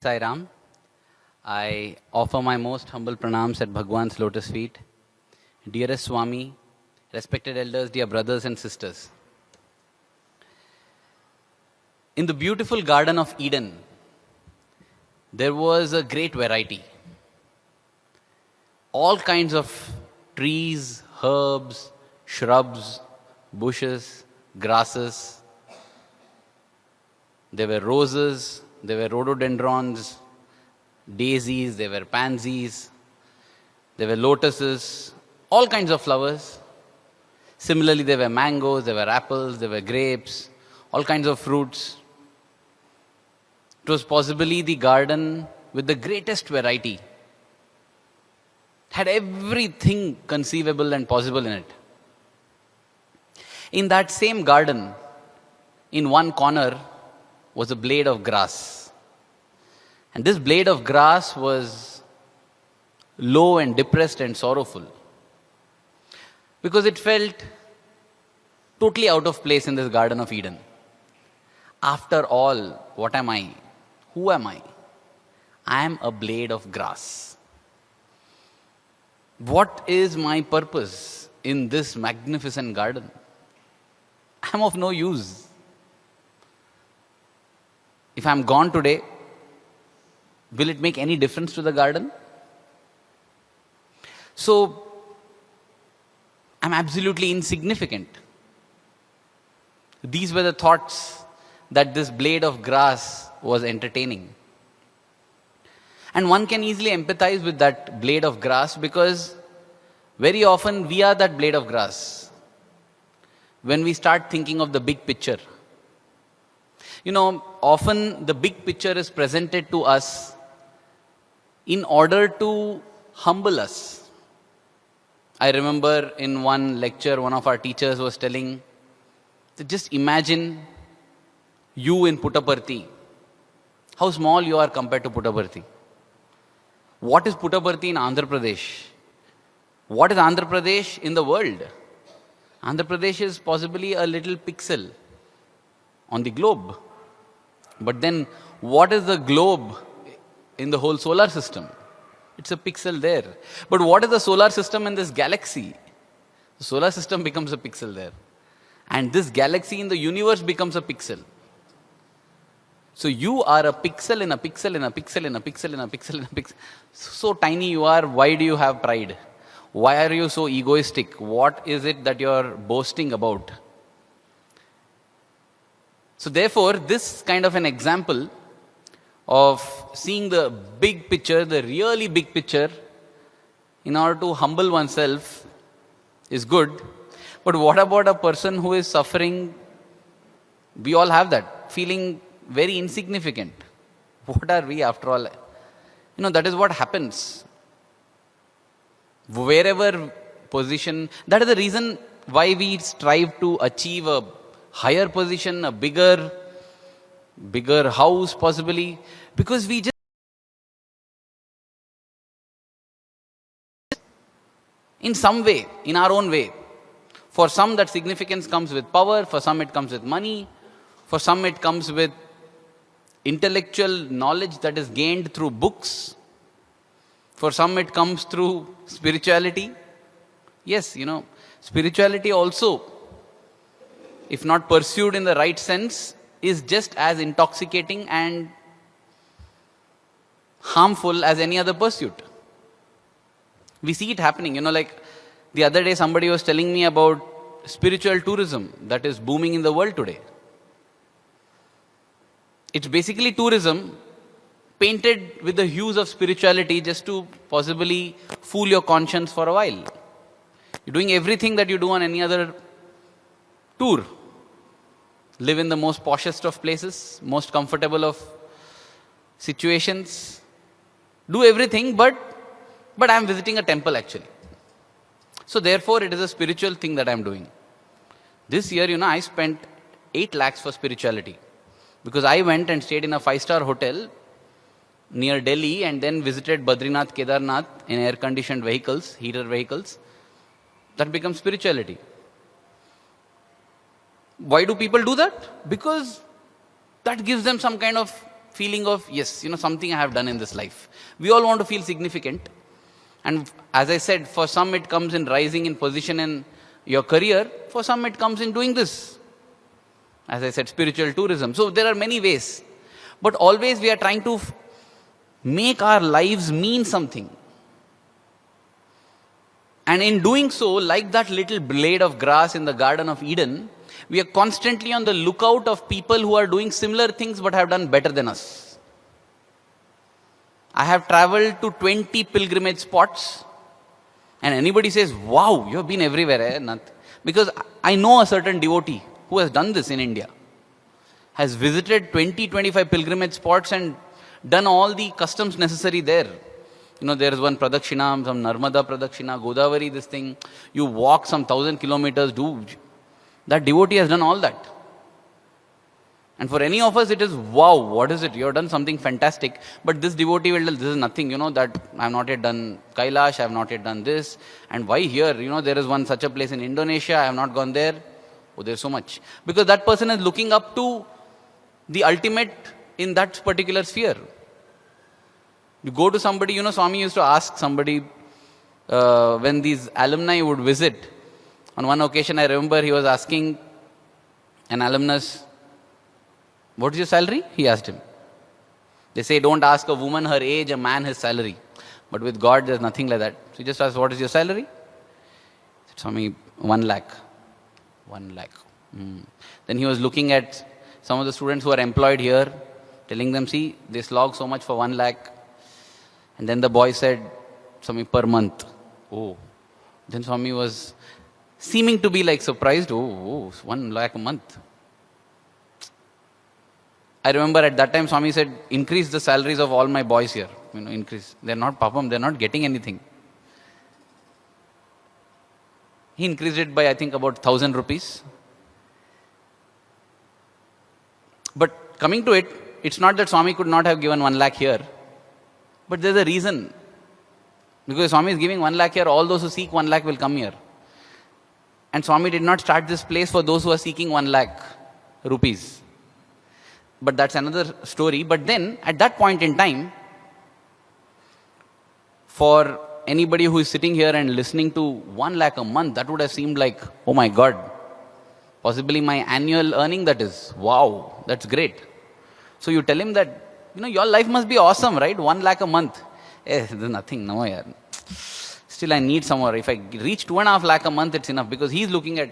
Sai Ram. I offer my most humble pranams at Bhagwan's lotus feet. Dearest Swami, respected elders, dear brothers and sisters. In the beautiful Garden of Eden, there was a great variety. All kinds of trees, herbs, shrubs, bushes, grasses. There were roses, there were rhododendrons, daisies, there were pansies, there were lotuses, all kinds of flowers. Similarly, there were mangoes, there were apples, there were grapes, all kinds of fruits. It was possibly the garden with the greatest variety. It had everything conceivable and possible in it. In that same garden, in one corner, was a blade of grass. And this blade of grass was low and depressed and sorrowful, because it felt totally out of place in this Garden of Eden. After all, what am I? Who am I? I am a blade of grass. What is my purpose in this magnificent garden? I am of no use. If I am gone today, will it make any difference to the garden? So, I am absolutely insignificant. These were the thoughts that this blade of grass was entertaining. And one can easily empathize with that blade of grass, because very often we are that blade of grass when we start thinking of the big picture. You know, often the big picture is presented to us in order to humble us. I remember in one lecture, one of our teachers was telling that just imagine you in Puttaparthi, how small you are compared to Puttaparthi. What is Puttaparthi in Andhra Pradesh? What is Andhra Pradesh in the world? Andhra Pradesh is possibly a little pixel on the globe. But then, what is the globe in the whole solar system? It's a pixel there. But what is the solar system in this galaxy? The solar system becomes a pixel there. And this galaxy in the universe becomes a pixel. So you are a pixel in a pixel in a pixel in a pixel in a pixel in a pixel. So tiny you are, why do you have pride? Why are you so egoistic? What is it that you're boasting about? So therefore, this kind of an example of seeing the big picture, the really big picture, in order to humble oneself is good. But what about a person who is suffering? We all have that, feeling very insignificant. What are we after all? You know, that is what happens. Wherever position, that is the reason why we strive to achieve a higher position, a bigger house possibly, because we just, in some way, in our own way. For some that significance comes with power, for some it comes with money, for some it comes with intellectual knowledge that is gained through books, for some it comes through spirituality. Yes, you know, spirituality also, if not pursued in the right sense, is just as intoxicating and harmful as any other pursuit. We see it happening. You know, like the other day somebody was telling me about spiritual tourism that is booming in the world today. It's basically tourism painted with the hues of spirituality just to possibly fool your conscience for a while. You're doing everything that you do on any other tour. Live in the most poshest of places, most comfortable of situations. Do everything, but I'm visiting a temple actually. So therefore, it is a spiritual thing that I'm doing. This year, you know, I spent 8 lakhs for spirituality, because I went and stayed in a 5-star hotel near Delhi and then visited Badrinath, Kedarnath in air-conditioned vehicles, heater vehicles. That becomes spirituality. Why do people do that? Because that gives them some kind of feeling of, yes, something I have done in this life. We all want to feel significant. And as I said, for some it comes in rising in position in your career. For some it comes in doing this. As I said, spiritual tourism. So there are many ways. But always we are trying to make our lives mean something. And in doing so, like that little blade of grass in the Garden of Eden, we are constantly on the lookout of people who are doing similar things but have done better than us. I have traveled to 20 pilgrimage spots, and anybody says, wow, you have been everywhere. Because I know a certain devotee who has done this in India, has visited 20-25 pilgrimage spots and done all the customs necessary there. There is one Pradakshina, some Narmada Pradakshina, Godavari, this thing. You walk some 1,000 kilometers, that devotee has done all that. And for any of us, it is, wow, what is it? You have done something fantastic. But this devotee will tell, this is nothing, that I have not yet done Kailash, I have not yet done this. And why here? There is one such a place in Indonesia, I have not gone there. Oh, there's so much. Because that person is looking up to the ultimate in that particular sphere. You go to somebody, Swami used to ask somebody when these alumni would visit. On one occasion, I remember he was asking an alumnus, what is your salary? He asked him. They say, don't ask a woman her age, a man his salary. But with God, there's nothing like that. So he just asked, what is your salary? He said, Swami, 1 lakh. 1 lakh. Then he was looking at some of the students who are employed here, telling them, see, they slog so much for 1 lakh. And then the boy said, Swami, per month. Oh. Then Swami was seeming to be like surprised. Oh, 1 lakh a month. I remember at that time Swami said, increase the salaries of all my boys here. Increase. They're not papam, they're not getting anything. He increased it by, I think, about 1,000 rupees. But coming to it, it's not that Swami could not have given 1 lakh here. But there's a reason. Because Swami is giving 1 lakh here, all those who seek 1 lakh will come here. And Swami did not start this place for those who are seeking 1 lakh rupees. But that's another story. But then, at that point in time, for anybody who is sitting here and listening to 1 lakh a month, that would have seemed like, oh my God, possibly my annual earning that is. Wow, that's great. So you tell him that, your life must be awesome, right? 1 lakh a month. There's nothing, no, yaar. Still I need some more. If I reach 2.5 lakh a month, it's enough, because he's looking at.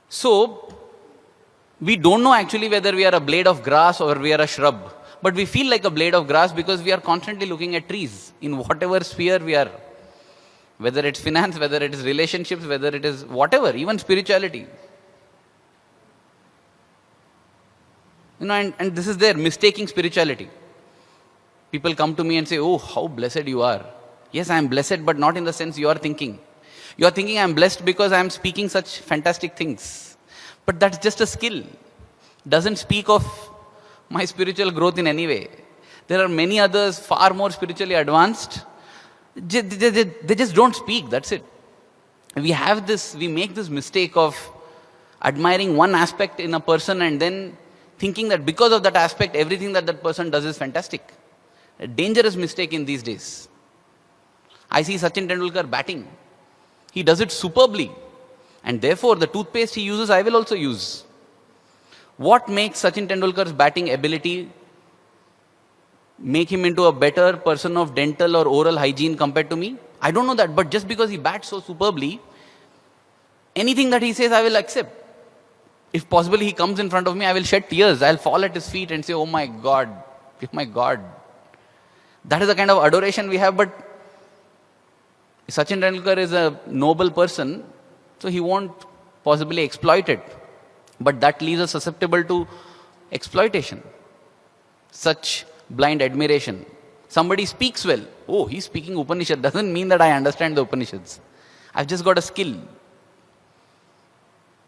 So, we don't know actually whether we are a blade of grass or we are a shrub. But we feel like a blade of grass because we are constantly looking at trees in whatever sphere we are. Whether it's finance, whether it is relationships, whether it is whatever, even spirituality. And this is there, mistaking spirituality. People come to me and say, oh, how blessed you are. Yes, I am blessed, but not in the sense you are thinking. You are thinking I am blessed because I am speaking such fantastic things. But that's just a skill. Doesn't speak of my spiritual growth in any way. There are many others far more spiritually advanced. They just don't speak, that's it. We make this mistake of admiring one aspect in a person and then thinking that because of that aspect, everything that person does is fantastic. A dangerous mistake in these days. I see Sachin Tendulkar batting. He does it superbly. And therefore, the toothpaste he uses, I will also use. What makes Sachin Tendulkar's batting ability make him into a better person of dental or oral hygiene compared to me? I don't know that, but just because he bats so superbly, anything that he says, I will accept. If possible, he comes in front of me, I will shed tears. I'll fall at his feet and say, oh my God, oh my God. That is the kind of adoration we have, but Sachin Tendulkar is a noble person, so he won't possibly exploit it. But that leaves us susceptible to exploitation. Such blind admiration. Somebody speaks well. Oh, he's speaking Upanishad. Doesn't mean that I understand the Upanishads. I've just got a skill.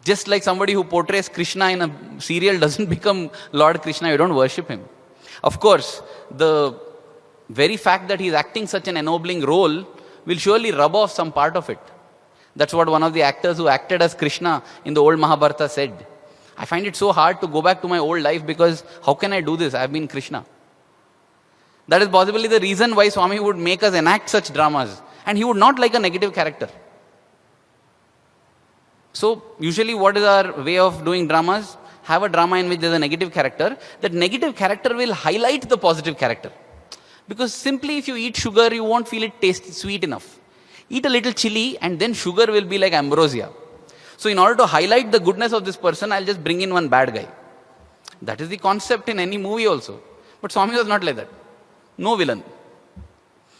Just like somebody who portrays Krishna in a serial doesn't become Lord Krishna, you don't worship him. Of course, the very fact that he's acting such an ennobling role will surely rub off some part of it. That's what one of the actors who acted as Krishna in the old Mahabharata said. I find it so hard to go back to my old life because how can I do this? I have been Krishna. That is possibly the reason why Swami would make us enact such dramas. And he would not like a negative character. So, usually what is our way of doing dramas? Have a drama in which there is a negative character. That negative character will highlight the positive character. Because simply if you eat sugar, you won't feel it taste sweet enough. Eat a little chili and then sugar will be like ambrosia. So in order to highlight the goodness of this person, I'll just bring in one bad guy. That is the concept in any movie also. But Swami was not like that. No villain.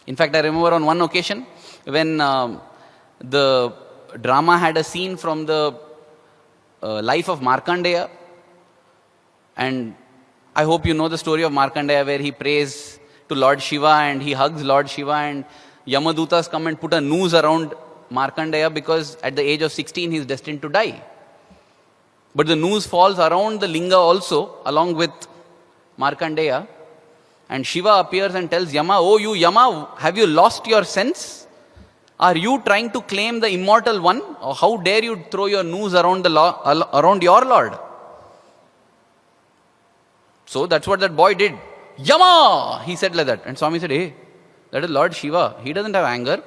In fact, I remember on one occasion when the drama had a scene from the life of Markandeya. And I hope you know the story of Markandeya where he prays to Lord Shiva and he hugs Lord Shiva and Yamadutas come and put a noose around Markandeya because at the age of 16 he is destined to die. But the noose falls around the linga also along with Markandeya. And Shiva appears and tells Yama, "Oh you Yama, have you lost your sense? Are you trying to claim the immortal one? Or how dare you throw your noose around around your Lord?" So that's what that boy did. "Yama!" he said like that. And Swami said, "Hey, that is Lord Shiva. He doesn't have anger."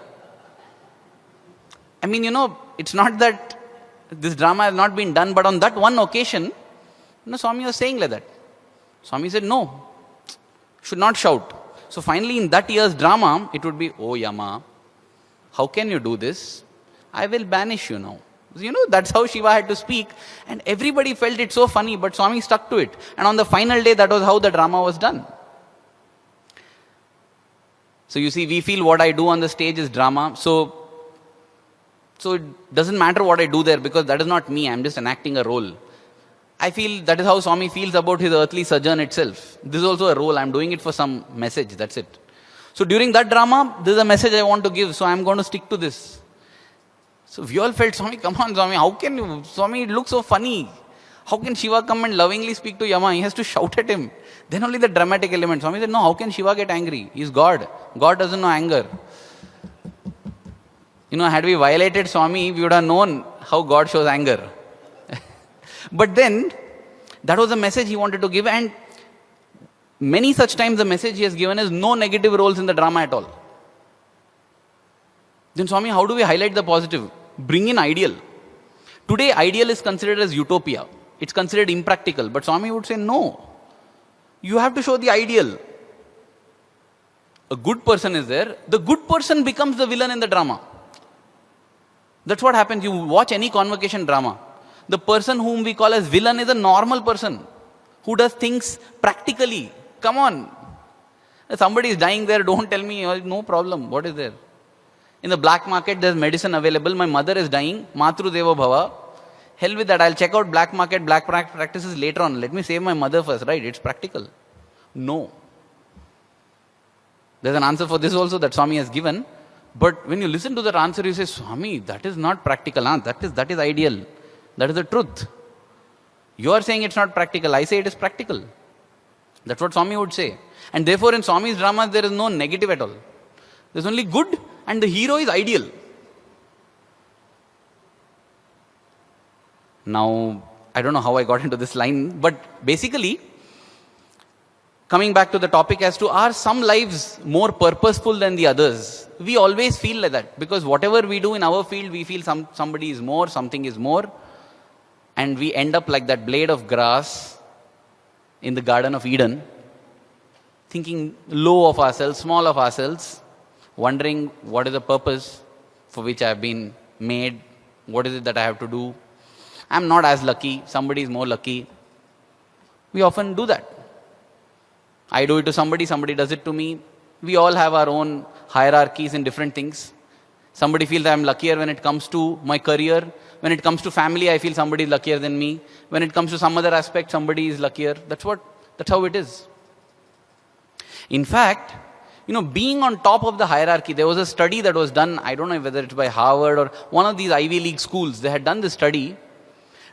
I mean, it's not that this drama has not been done, but on that one occasion, Swami was saying like that. Swami said, "No, should not shout." So finally in that year's drama, it would be, "Oh Yama, how can you do this? I will banish you now." That's how Shiva had to speak. And everybody felt it so funny, but Swami stuck to it. And on the final day, that was how the drama was done. So you see, we feel what I do on the stage is drama. So it doesn't matter what I do there because that is not me. I'm just enacting a role. I feel that is how Swami feels about his earthly sojourn itself. This is also a role. I'm doing it for some message. That's it. So during that drama, this is a message I want to give. So I'm going to stick to this. So we all felt, "Swami, come on, Swami. How can you? Swami, it looks so funny. How can Shiva come and lovingly speak to Yama? He has to shout at him." Then only the dramatic element. Swami said, "No, how can Shiva get angry? He's God. God doesn't know anger." Had we violated Swami, we would have known how God shows anger. But then, that was the message he wanted to give. And many such times the message he has given is no negative roles in the drama at all. Then Swami, how do we highlight the positive? Bring in ideal. Today, ideal is considered as utopia. It's considered impractical. But Swami would say, no. You have to show the ideal. A good person is there. The good person becomes the villain in the drama. That's what happens. You watch any convocation drama. The person whom we call as villain is a normal person who does things practically. Come on. Somebody is dying there. Don't tell me, no problem. What is there? In the black market, there's medicine available. My mother is dying. Matru Deva Bhava. Hell with that. I'll check out black market, black practices later on. Let me save my mother first, right? It's practical. No. There's an answer for this also that Swami has given. But when you listen to that answer, you say, "Swami, that is not practical. Huh? That is ideal. That is the truth. You are saying it's not practical. I say it is practical." That's what Swami would say. And therefore in Swami's dramas, there is no negative at all. There's only good and the hero is ideal. Now, I don't know how I got into this line, but basically, coming back to the topic as to are some lives more purposeful than the others? We always feel like that because whatever we do in our field, we feel somebody is more, something is more. And we end up like that blade of grass in the Garden of Eden, thinking low of ourselves, small of ourselves, wondering what is the purpose for which I have been made, what is it that I have to do. I'm not as lucky, somebody is more lucky. We often do that. I do it to somebody, somebody does it to me. We all have our own hierarchies in different things. Somebody feels I'm luckier when it comes to my career. When it comes to family, I feel somebody is luckier than me. When it comes to some other aspect, somebody is luckier. That's how it is. In fact, being on top of the hierarchy, there was a study that was done, I don't know whether it's by Harvard or one of these Ivy League schools. They had done this study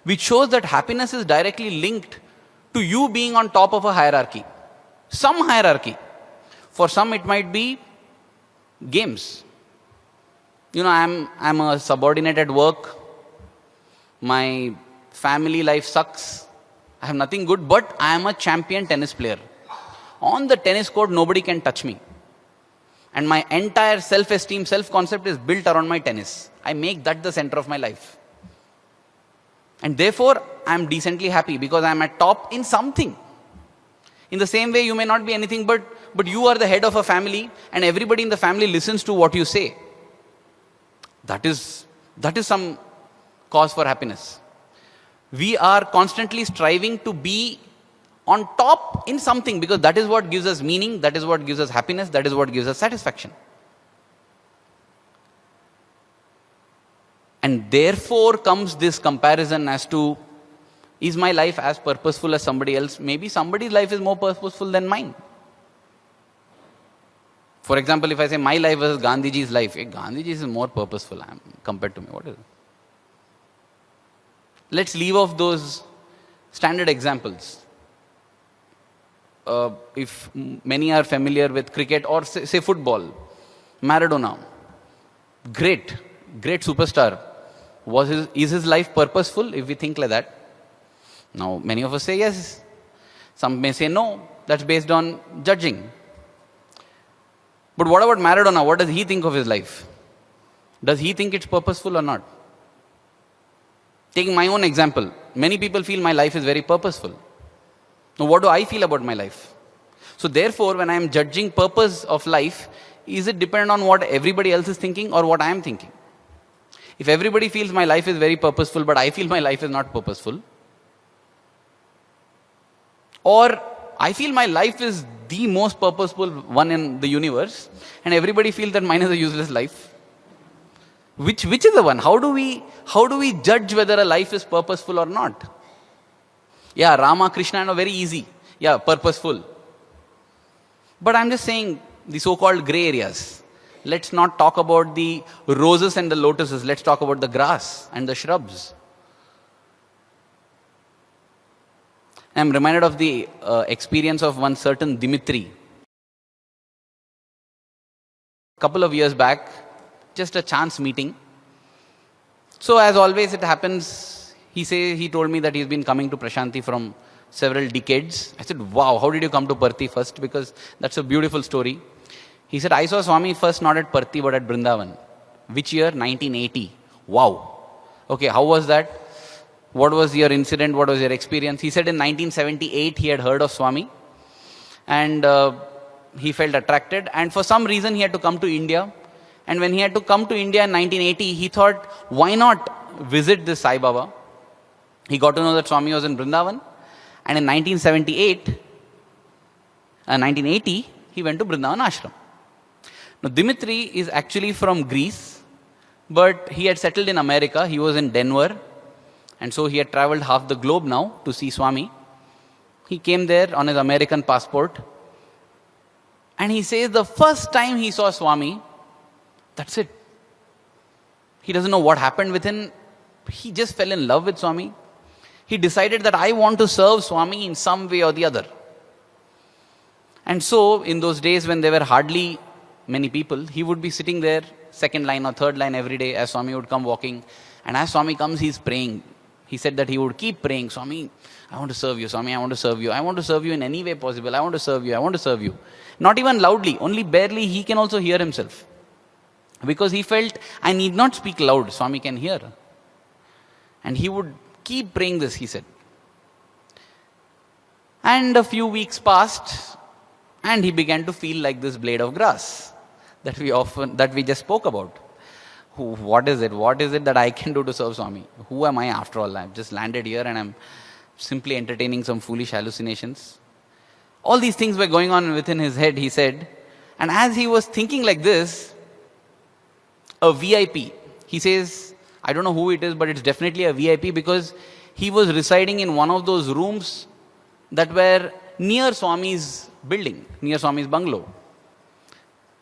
which shows that happiness is directly linked to you being on top of a hierarchy. Some hierarchy. For some it might be games. I'm a subordinate at work. My family life sucks, I have nothing good, but I am a champion tennis player. On the tennis court, nobody can touch me. And my entire self-esteem, self-concept is built around my tennis. I make that the center of my life. And therefore, I am decently happy because I am at top in something. In the same way, you may not be anything, but you are the head of a family and everybody in the family listens to what you say. That is some cause for happiness. We are constantly striving to be on top in something because that is what gives us meaning, that is what gives us happiness, that is what gives us satisfaction. And therefore comes this comparison as to, is my life as purposeful as somebody else? Maybe somebody's life is more purposeful than mine. For example, if I say my life versus Gandhiji's life, Gandhiji's is more purposeful compared to me. What is it? Let's leave off those standard examples. If many are familiar with cricket or say football, Maradona, great superstar. Is his life purposeful if we think like that? Now, many of us say yes. Some may say no. That's based on judging. But what about Maradona? What does he think of his life? Does he think it's purposeful or not? Taking my own example, many people feel my life is very purposeful. Now, what do I feel about my life? So therefore, when I am judging purpose of life, is it dependent on what everybody else is thinking or what I am thinking? If everybody feels my life is very purposeful, but I feel my life is not purposeful, or I feel my life is the most purposeful one in the universe, and everybody feels that mine is a useless life, which is the one? How do we judge whether a life is purposeful or not? Yeah, Rama, Krishna are very easy. Yeah, purposeful. But I'm just saying the so-called gray areas. Let's not talk about the roses and the lotuses. Let's talk about the grass and the shrubs. I'm reminded of the experience of one certain Dimitri. A couple of years back, just a chance meeting. So as always it happens, he told me that he's been coming to Prashanti from several decades. I said, wow, how did you come to Parthi first? Because that's a beautiful story. He said, I saw Swami first not at Parthi but at Brindavan. Which year? 1980. Wow. Okay, how was that? What was your incident? What was your experience? He said in 1978 he had heard of Swami and he felt attracted, and for some reason he had to come to India. And when he had to come to India in 1980, he thought, why not visit this Sai Baba? He got to know that Swami was in Brindavan. And in 1980, he went to Brindavan Ashram. Now, Dimitri is actually from Greece, but he had settled in America. He was in Denver. And so he had traveled half the globe now to see Swami. He came there on his American passport. And he says the first time he saw Swami, that's it. He doesn't know what happened with him. He just fell in love with Swami. He decided that I want to serve Swami in some way or the other. And so, in those days when there were hardly many people, he would be sitting there, second line or third line every day as Swami would come walking. And as Swami comes, he's praying. He said that he would keep praying, Swami, I want to serve you. Swami, I want to serve you. I want to serve you in any way possible. I want to serve you. I want to serve you. Not even loudly, only barely. He can also hear himself. Because he felt, I need not speak loud, Swami can hear. And he would keep praying this, he said. And a few weeks passed, and he began to feel like this blade of grass that we just spoke about. What is it? What is it that I can do to serve Swami? Who am I after all? I've just landed here and I'm simply entertaining some foolish hallucinations. All these things were going on within his head, he said. And as he was thinking like this, a VIP, he says, I don't know who it is, but it's definitely a VIP because he was residing in one of those rooms that were near Swami's building, near Swami's bungalow.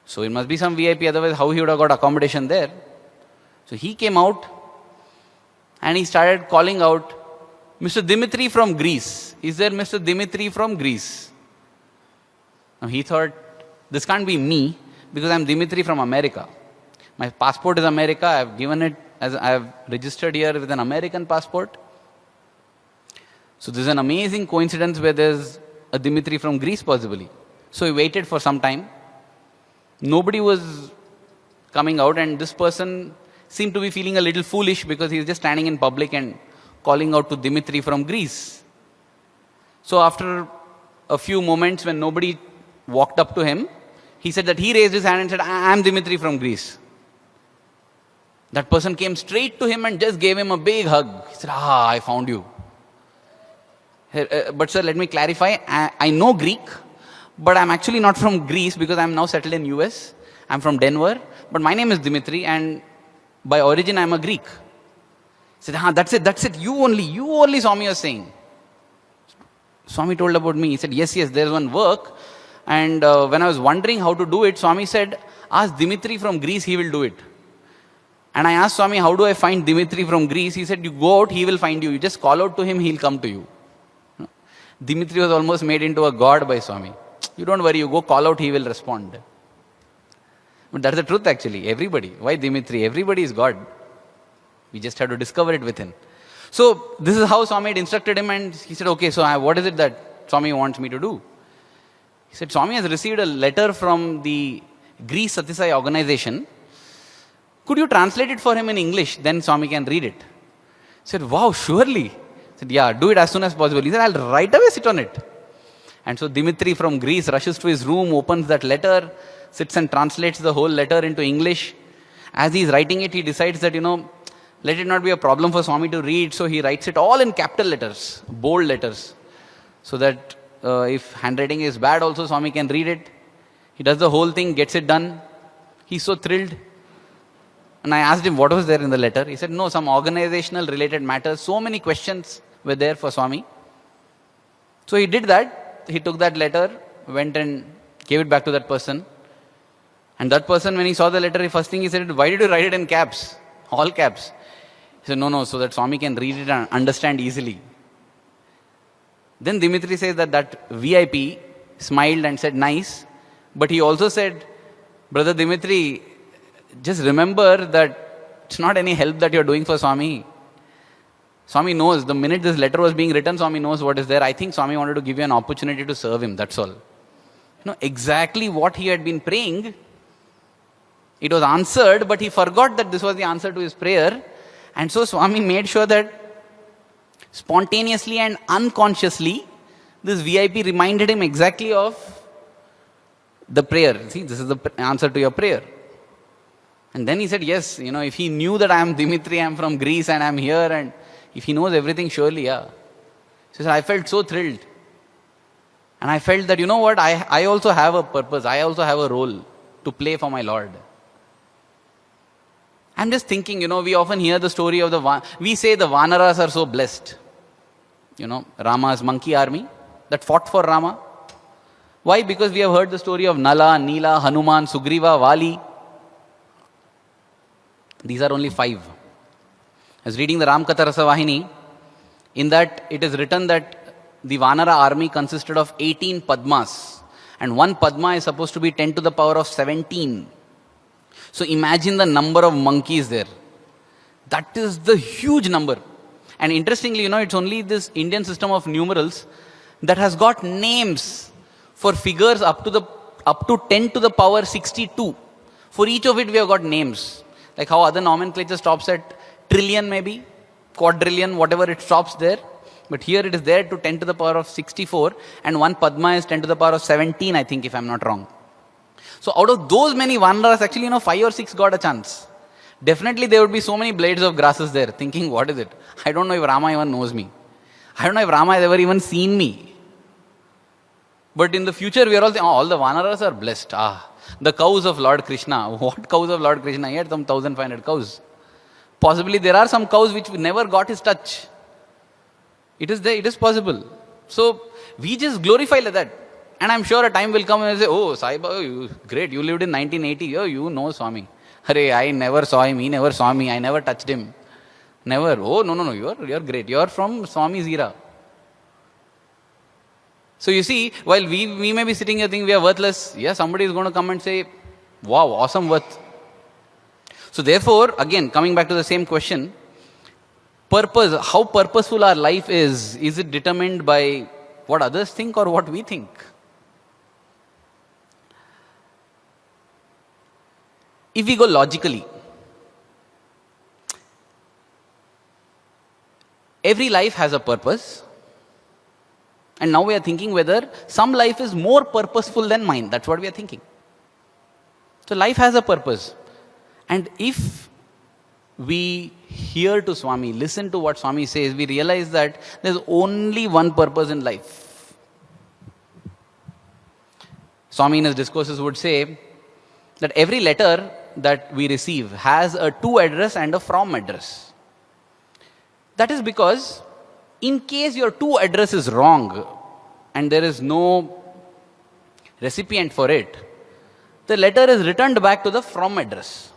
So it must be some VIP, otherwise how he would have got accommodation there. So he came out and he started calling out, Mr. Dimitri from Greece. Is there Mr. Dimitri from Greece? Now he thought, this can't be me because I'm Dimitri from America. My passport is America. I've given it as I've registered here with an American passport. So this is an amazing coincidence where there's a Dimitri from Greece possibly. So he waited for some time. Nobody was coming out, and this person seemed to be feeling a little foolish because he was just standing in public and calling out to Dimitri from Greece. So after a few moments when nobody walked up to him, he said that he raised his hand and said, I am Dimitri from Greece. That person came straight to him and just gave him a big hug. He said, I found you. But sir, let me clarify. I know Greek, but I'm actually not from Greece because I'm now settled in US. I'm from Denver, but my name is Dimitri and by origin I'm a Greek. He said, that's it. You only Swami was saying. Swami told about me. He said, yes, there's one work. And when I was wondering how to do it, Swami said, ask Dimitri from Greece, he will do it. And I asked Swami, how do I find Dimitri from Greece? He said, you go out, he will find you. You just call out to him, he'll come to you. Dimitri was almost made into a god by Swami. You don't worry, you go call out, he will respond. But that's the truth actually. Everybody. Why Dimitri? Everybody is God. We just have to discover it within. So this is how Swami had instructed him, and he said, okay, so what is it that Swami wants me to do? He said, Swami has received a letter from the Greece Sathya Sai organization. Could you translate it for him in English? Then Swami can read it. He said, wow, surely. He said, yeah, do it as soon as possible. He said, I'll right away sit on it. And so Dimitri from Greece rushes to his room, opens that letter, sits and translates the whole letter into English. As he's writing it, he decides that, let it not be a problem for Swami to read. So he writes it all in capital letters, bold letters. So that if handwriting is bad also, Swami can read it. He does the whole thing, gets it done. He's so thrilled. And I asked him what was there in the letter. He said, no, some organizational related matters. So many questions were there for Swami. So he did that. He took that letter, went and gave it back to that person. And that person, when he saw the letter, the first thing he said, why did you write it in caps? All caps. He said, no, so that Swami can read it and understand easily. Then Dimitri says that VIP smiled and said, nice. But he also said, Brother Dimitri, just remember that it's not any help that you're doing for Swami. Swami knows, the minute this letter was being written, Swami knows what is there. I think Swami wanted to give you an opportunity to serve him, that's all. Exactly what he had been praying, it was answered, but he forgot that this was the answer to his prayer. And so Swami made sure that spontaneously and unconsciously, this VIP reminded him exactly of the prayer. See, this is the answer to your prayer. And then he said, yes, if he knew that I am Dimitri, I am from Greece and I am here, and if he knows everything, surely, yeah. So I felt so thrilled. And I felt that, what, I also have a purpose, I also have a role to play for my Lord. I'm just thinking, we often hear the story of we say the Vanaras are so blessed. Rama's monkey army that fought for Rama. Why? Because we have heard the story of Nala, Nila, Hanuman, Sugriva, Vali. These are only 5. I was reading the Ramkatha Rasavahini. In that, it is written that the Vanara army consisted of 18 Padmas. And one Padma is supposed to be 10 to the power of 17. So imagine the number of monkeys there. That is the huge number. And interestingly, it's only this Indian system of numerals that has got names for figures up to 10 to the power 62. For each of it, we have got names. Like how other nomenclature stops at trillion maybe, quadrillion, whatever it stops there. But here it is there to 10 to the power of 64, and one Padma is 10 to the power of 17, I think, if I'm not wrong. So out of those many Vanaras, actually, 5 or 6 got a chance. Definitely there would be so many blades of grasses there, thinking, what is it? I don't know if Rama even knows me. I don't know if Rama has ever even seen me. But in the future, we are all saying, all the Vanaras are blessed. The cows of Lord Krishna. What cows of Lord Krishna? He had some 1,500 cows. Possibly there are some cows which never got his touch. It is there, it is possible. So we just glorify like that. And I'm sure a time will come and say, oh, Sai Baba, you great, you lived in 1980. Oh, you know Swami. Hare, I never saw him, he never saw me, I never touched him. Never. Oh, no, you're great. You're from Swami's era. So you see, while we may be sitting here thinking we are worthless, somebody is going to come and say, wow, awesome worth. So therefore, again, coming back to the same question, Purpose, how purposeful our life is it determined by what others think or what we think? If we go logically, every life has a purpose. And now we are thinking whether some life is more purposeful than mine. That's what we are thinking. So life has a purpose. And if we hear to Swami, listen to what Swami says, we realize that there's only one purpose in life. Swami in his discourses would say that every letter that we receive has a to address and a from address. That is because in case your to address is wrong and there is no recipient for it, the letter is returned back to the from address.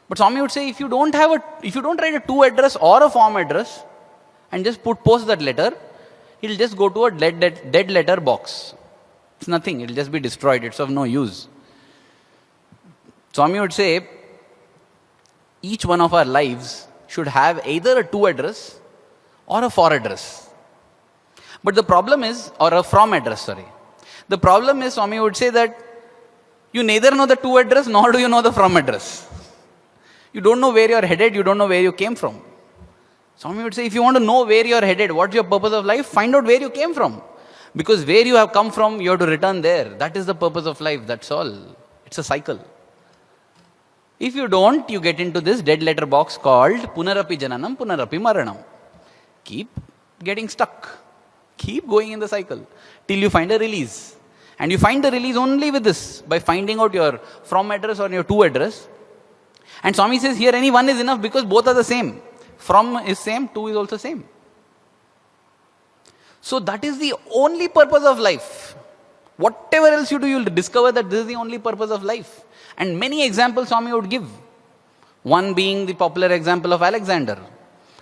But Swami would say if you don't write a to address or a from address and just post that letter, it'll just go to a dead letter box. It's nothing, it'll just be destroyed, it's of no use. Swami would say each one of our lives should have either a to address or a for address. But the problem is, or a from address, sorry. The problem is, Swami would say that you neither know the to address nor do you know the from address. You don't know where you're headed, you don't know where you came from. Swami would say if you want to know where you're headed, what's your purpose of life, find out where you came from. Because where you have come from, you have to return there. That is the purpose of life, that's all. It's a cycle. If you don't, you get into this dead letter box called Punarapi Jananam, Punarapi Maranam. Keep getting stuck. Keep going in the cycle till you find a release. And you find the release only with this, by finding out your from address or your to address. And Swami says here any one is enough because both are the same. From is same, to is also same. So that is the only purpose of life. Whatever else you do, you'll discover that this is the only purpose of life. And many examples Swami would give. One being the popular example of Alexander.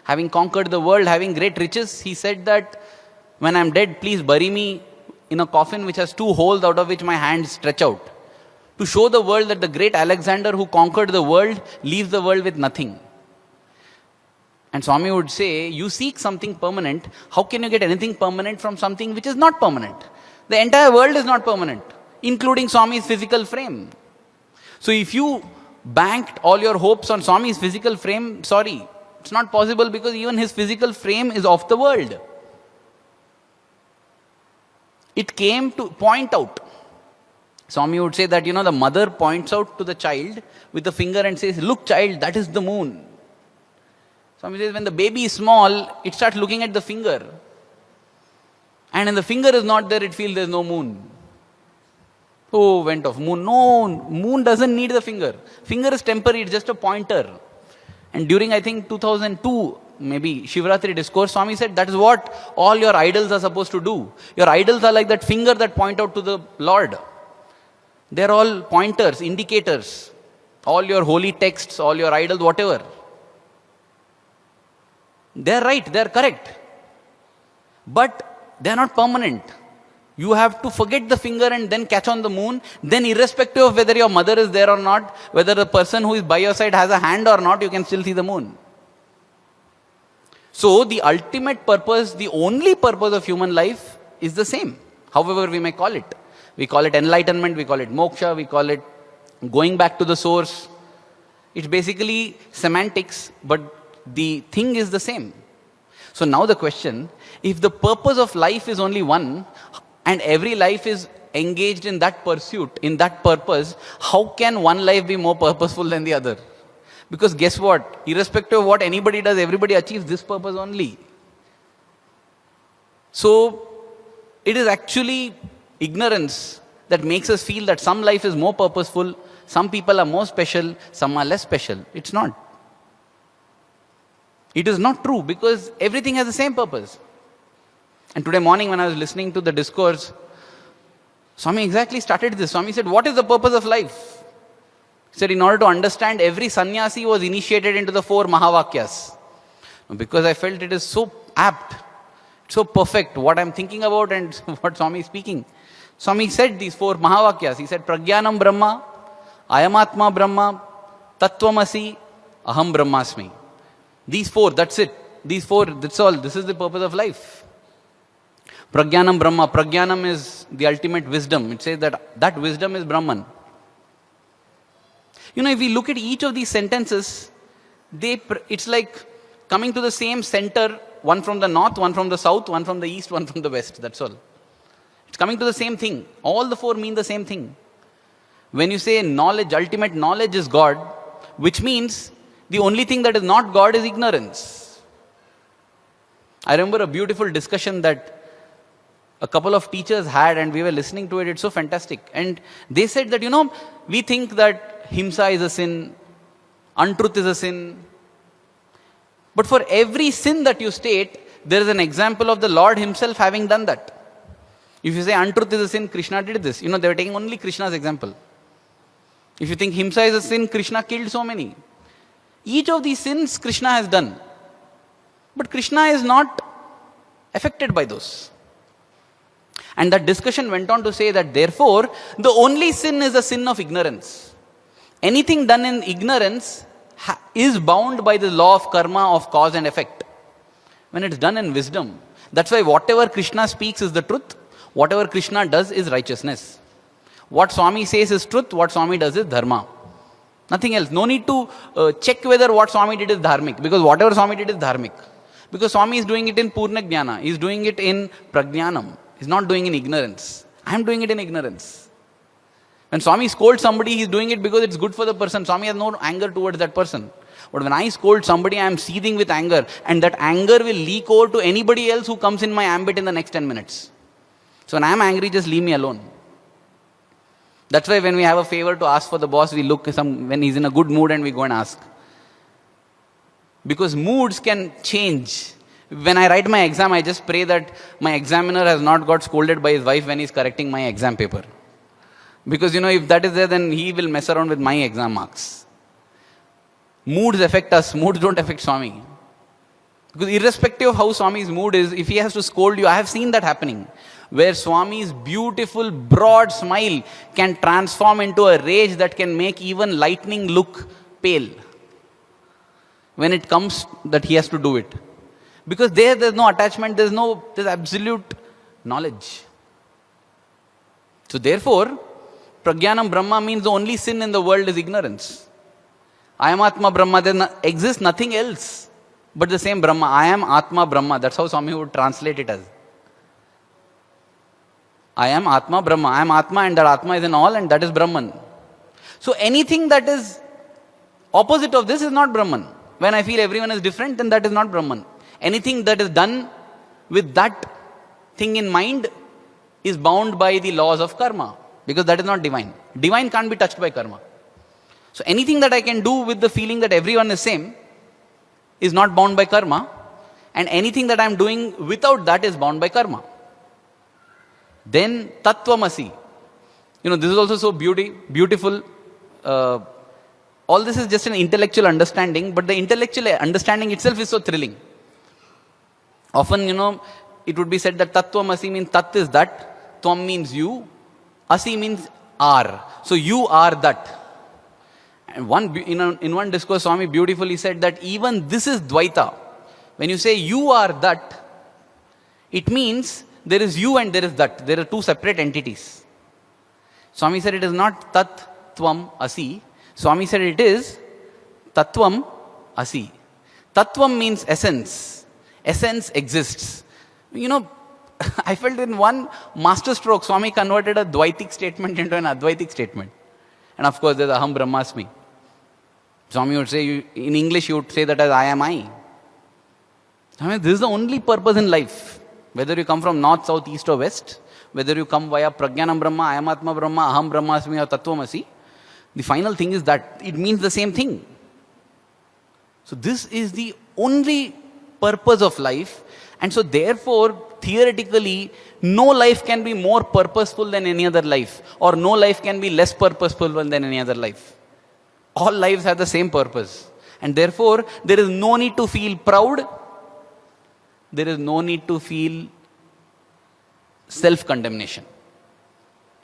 Having conquered the world, having great riches, he said that when I'm dead, please bury me in a coffin which has two holes out of which my hands stretch out. To show the world that the great Alexander who conquered the world leaves the world with nothing. And Swami would say, you seek something permanent, how can you get anything permanent from something which is not permanent? The entire world is not permanent, including Swami's physical frame. So if you banked all your hopes on Swami's physical frame, sorry, it's not possible because even his physical frame is of the world. It came to point out. Swami would say that, the mother points out to the child with the finger and says, look child, that is the moon. Swami says when the baby is small, it starts looking at the finger. And when the finger is not there, it feels there is no moon. Oh, went off. Moon. No, moon doesn't need the finger. Finger is temporary, it's just a pointer. And during, I think, 2002, maybe Shivratri discourse, Swami said that is what all your idols are supposed to do. Your idols are like that finger that point out to the Lord. They're all pointers, indicators. All your holy texts, all your idols, whatever. They're right, they're correct. But they're not permanent. You have to forget the finger and then catch on the moon. Then irrespective of whether your mother is there or not, whether the person who is by your side has a hand or not, you can still see the moon. So the ultimate purpose, the only purpose of human life is the same. However we may call it. We call it enlightenment, we call it moksha, we call it going back to the source. It's basically semantics, but the thing is the same. So now the question, if the purpose of life is only one, and every life is engaged in that pursuit, in that purpose, how can one life be more purposeful than the other? Because guess what? Irrespective of what anybody does, everybody achieves this purpose only. So it is actually ignorance that makes us feel that some life is more purposeful, some people are more special, some are less special. It's not. It is not true because everything has the same purpose. And today morning when I was listening to the discourse, Swami exactly started this. Swami said, what is the purpose of life? He said, in order to understand, every sannyasi was initiated into the 4 Mahavakyas. Because I felt it is so apt, so perfect, what I'm thinking about and what Swami is speaking. Swami said these 4 Mahavakyas. He said, Pragyanam Brahma, Ayamatma Brahma, Tattvamasi, Aham Brahmasmi. These four, that's it. These four, that's all. This is the purpose of life. Prajnanam Brahma. Prajnanam is the ultimate wisdom. It says that wisdom is Brahman. If we look at each of these sentences, it's like coming to the same center, one from the north, one from the south, one from the east, one from the west. That's all. It's coming to the same thing. All the four mean the same thing. When you say knowledge, ultimate knowledge is God, which means the only thing that is not God is ignorance. I remember a beautiful discussion that a couple of teachers had, and we were listening to it. It's so fantastic. And they said that, we think that himsa is a sin, untruth is a sin. But for every sin that you state, there is an example of the Lord himself having done that. If you say untruth is a sin, Krishna did this. They were taking only Krishna's example. If you think himsa is a sin, Krishna killed so many. Each of these sins Krishna has done. But Krishna is not affected by those. And that discussion went on to say that therefore, the only sin is a sin of ignorance. Anything done in ignorance is bound by the law of karma, of cause and effect. When it's done in wisdom, that's why whatever Krishna speaks is the truth. Whatever Krishna does is righteousness. What Swami says is truth, what Swami does is dharma. Nothing else. No need to check whether what Swami did is dharmic, because whatever Swami did is dharmic. Because Swami is doing it in Purna Jnana, he is doing it in Prajnanam. He is not doing it in ignorance. I am doing it in ignorance. When Swami scolds somebody, he is doing it because it's good for the person. Swami has no anger towards that person. But when I scold somebody, I am seething with anger, and that anger will leak over to anybody else who comes in my ambit in the next 10 minutes. So when I am angry, just leave me alone. That's why when we have a favor to ask for the boss, we look when he's in a good mood and we go and ask. Because moods can change. When I write my exam, I just pray that my examiner has not got scolded by his wife when he's correcting my exam paper. Because if that is there, then he will mess around with my exam marks. Moods affect us, moods don't affect Swami. Because irrespective of how Swami's mood is, if he has to scold you, I have seen that happening. Where Swami's beautiful, broad smile can transform into a rage that can make even lightning look pale. When it comes that he has to do it. Because there's no attachment, there's absolute knowledge. So therefore, Prajnanam Brahma means the only sin in the world is ignorance. I am Atma Brahma, there exists nothing else but the same Brahma. I am Atma Brahma, that's how Swami would translate it as. I am Atma Brahma, I am Atma and that Atma is in all and that is Brahman. So anything that is opposite of this is not Brahman. When I feel everyone is different, then that is not Brahman. Anything that is done with that thing in mind is bound by the laws of karma, because that is not divine. Divine can't be touched by karma. So anything that I can do with the feeling that everyone is same is not bound by karma, and anything that I am doing without that is bound by karma. Then Tattvamasi. This is also so beautiful. All this is just an intellectual understanding, but the intellectual understanding itself is so thrilling. Often, it would be said that Tattvamasi means Tat is that, Tvam means you, Asi means are. So you are that. And in one discourse, Swami beautifully said that even this is Dvaita. When you say you are that, it means there is you and there is that. There are two separate entities. Swami said it is not Tat, Tvam, Asi. Swami said it is Tattvam, Asi. Tattvam means essence. Essence exists. I felt in one master stroke, Swami converted a Dvaitic statement into an Advaitic statement. And of course, there's Aham Brahmasmi. Swami would say, in English, you would say that as I am I. This is the only purpose in life. Whether you come from north, south, east or west, whether you come via Prajnanam Brahma, I am Atma Brahma, Aham Brahmasmi or Tattvamasi, the final thing is that it means the same thing. So this is the only purpose of life. And so therefore, theoretically, no life can be more purposeful than any other life. Or no life can be less purposeful than any other life. All lives have the same purpose. And therefore, there is no need to feel proud. There is no need to feel self-condemnation.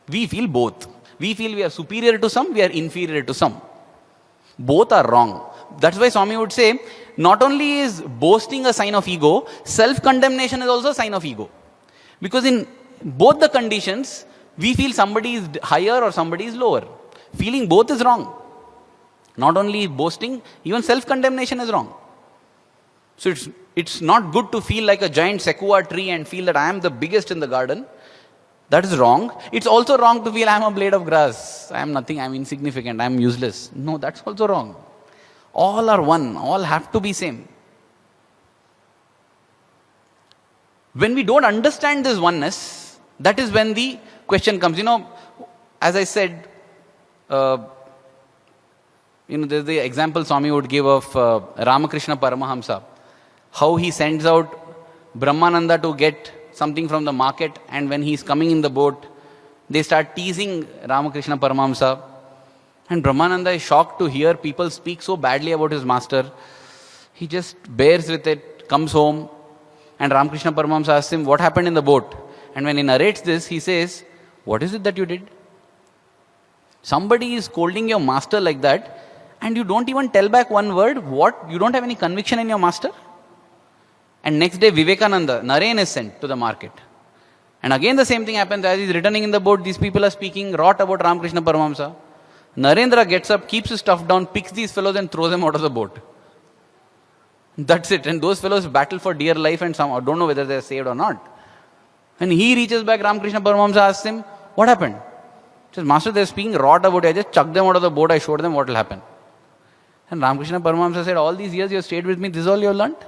We feel both. We feel we are superior to some, we are inferior to some. Both are wrong. that's why Swami would say, not only is boasting a sign of ego, self-condemnation is also a sign of ego. Because in both the conditions, we feel somebody is higher or somebody is lower. Feeling both is wrong. Not only boasting, even self-condemnation is wrong. So it's not good to feel like a giant sequoia tree and feel that I am the biggest in the garden. That is wrong. It's also wrong to feel I am a blade of grass. I am nothing, I am insignificant, I am useless. No, that's also wrong. All are one, all have to be same. When we don't understand this oneness, that is when the question comes. As I said, there's the example Swami would give of Ramakrishna Paramahamsa. How he sends out Brahmananda to get something from the market, and when he's coming in the boat, they start teasing Ramakrishna Paramahamsa. And Brahmananda is shocked to hear people speak so badly about his master. He just bears with it, comes home, and Ramakrishna Paramahamsa asks him, what happened in the boat? And when he narrates this, he says, what is it that you did? Somebody is scolding your master like that, and you don't even tell back one word. What? You don't have any conviction in your master? And next day, Vivekananda, Naren is sent to the market. And again the same thing happens. As he's returning in the boat, these people are speaking rot about Ramakrishna Paramahamsa. Narendra gets up, keeps his stuff down, picks these fellows and throws them out of the boat. That's it. And those fellows battle for dear life and some don't know whether they're saved or not. When he reaches back, Ramakrishna Paramahamsa asks him, what happened? He says, Master, they're speaking rot about it. I just chucked them out of the boat. I showed them what will happen. And Ramakrishna Paramahamsa said, all these years you have stayed with me. This is all you have learnt?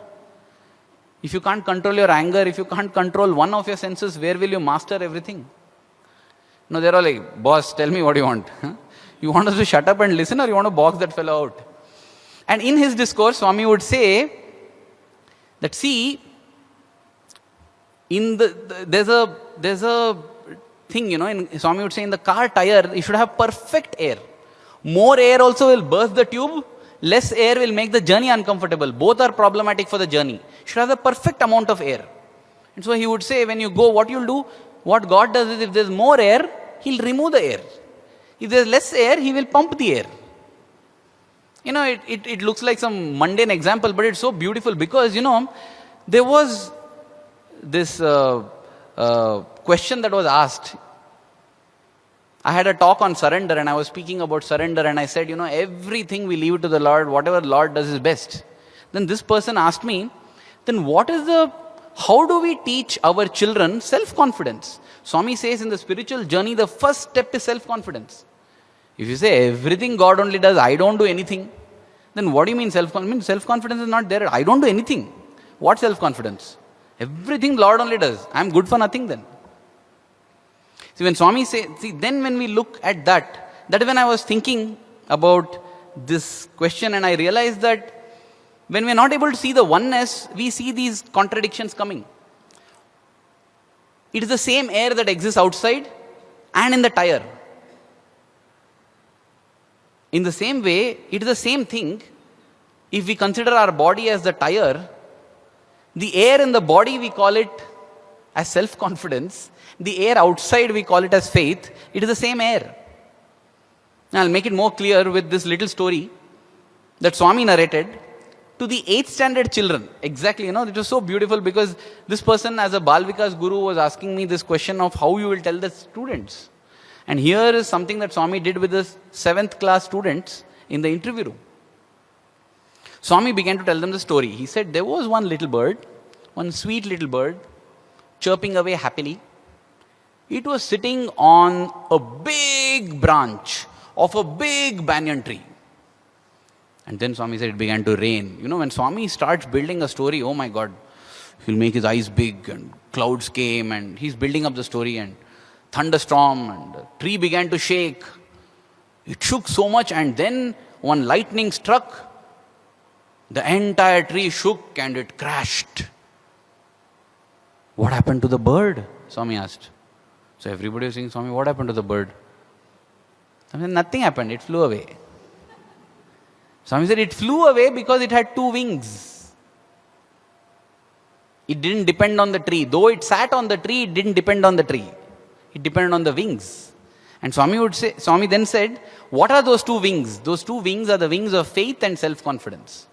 If you can't control your anger, if you can't control one of your senses, where will you master everything? No, they're all like, boss, tell me what you want. You want us to shut up and listen, or you want to box that fellow out? And in his discourse, Swami would say that, see, there's a thing, in Swami would say, in the car tire, you should have perfect air. More air also will burst the tube. Less air will make the journey uncomfortable. Both are problematic for the journey. You should have the perfect amount of air. And so he would say, when you go, what you'll do, what God does is, if there's more air, He'll remove the air. If there's less air, He will pump the air. It looks like some mundane example, but it's so beautiful because, there was this question that was asked. I had a talk on surrender and I was speaking about surrender and I said, everything we leave it to the Lord, whatever Lord does is best. Then this person asked me, then how do we teach our children self-confidence? Swami says in the spiritual journey, the first step is self-confidence. If you say everything God only does, I don't do anything, then what do you mean self-confidence? Self-confidence is not there. I don't do anything. What self-confidence? Everything Lord only does. I'm good for nothing then. See, when Swami then when we look at that is when I was thinking about this question and I realized that when we're not able to see the oneness, we see these contradictions coming. It is the same air that exists outside and in the tire. In the same way, it is the same thing. If we consider our body as the tire, the air in the body we call it as self-confidence. The air outside we call it as faith. It is the same air. Now I'll make it more clear with this little story that Swami narrated to the 8th standard children. Exactly, it was so beautiful because this person as a Bal Vikas guru was asking me this question of how you will tell the students. And here is something that Swami did with the 7th class students in the interview room. Swami began to tell them the story. He said, there was one little bird, one sweet little bird, chirping away happily. It was sitting on a big branch of a big banyan tree. And then Swami said it began to rain. When Swami starts building a story, oh my God, he'll make his eyes big and clouds came and he's building up the story and thunderstorm and the tree began to shake. It shook so much and then one lightning struck. The entire tree shook and it crashed. What happened to the bird? Swami asked. So everybody was saying, Swami, what happened to the bird? Swami said, nothing happened, it flew away. Swami said, it flew away because it had 2 wings. It didn't depend on the tree. Though it sat on the tree, it didn't depend on the tree. It depended on the wings. And Swami then said, what are those two wings? Those two wings are the wings of faith and self-confidence.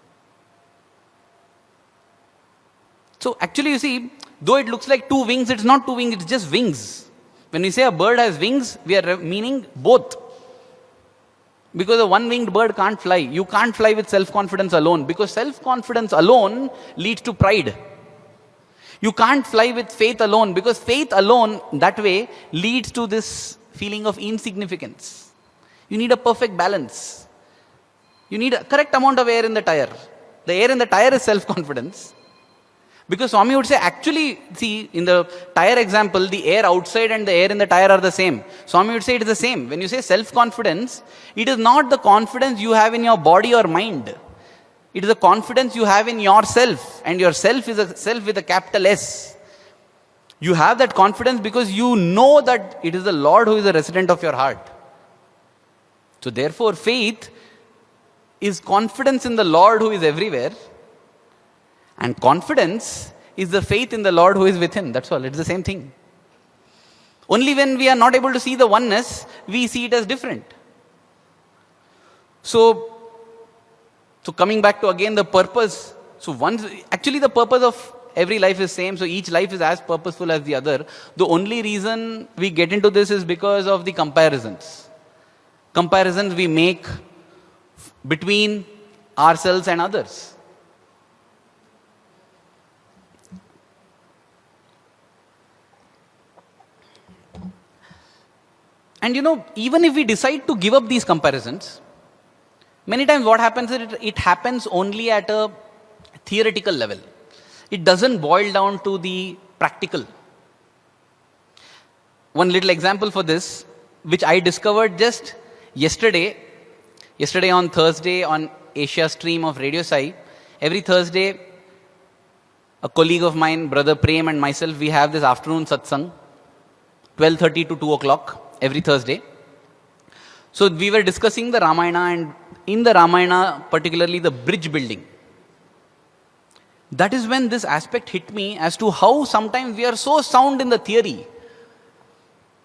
So actually, you see, though it looks like two wings, it's not two wings, it's just wings. When we say a bird has wings, we are meaning both. Because a one-winged bird can't fly. You can't fly with self-confidence alone, because self-confidence alone leads to pride. You can't fly with faith alone, because faith alone, that way, leads to this feeling of insignificance. You need a perfect balance. You need a correct amount of air in the tire. The air in the tire is self-confidence. Because Swami would say, actually, see, in the tire example, the air outside and the air in the tire are the same. Swami would say it is the same. When you say self-confidence, it is not the confidence you have in your body or mind. It is a confidence you have in yourself. And yourself is a self with a capital S. You have that confidence because you know that it is the Lord who is the resident of your heart. So therefore, faith is confidence in the Lord who is everywhere. And confidence is the faith in the Lord who is within. That's all. It's the same thing. Only when we are not able to see the oneness, we see it as different. So coming back to again the purpose. So actually the purpose of every life is same. So each life is as purposeful as the other. The only reason we get into this is because of the comparisons. Comparisons we make between ourselves and others. And even if we decide to give up these comparisons, many times what happens is it happens only at a theoretical level. It doesn't boil down to the practical. One little example for this, which I discovered just yesterday on Thursday on Asia stream of Radio Sai. Every Thursday, a colleague of mine, Brother Prem and myself, we have this afternoon satsang, 12:30 to 2 o'clock. Every Thursday. So we were discussing the Ramayana, and in the Ramayana, particularly the bridge building. That is when this aspect hit me as to how sometimes we are so sound in the theory.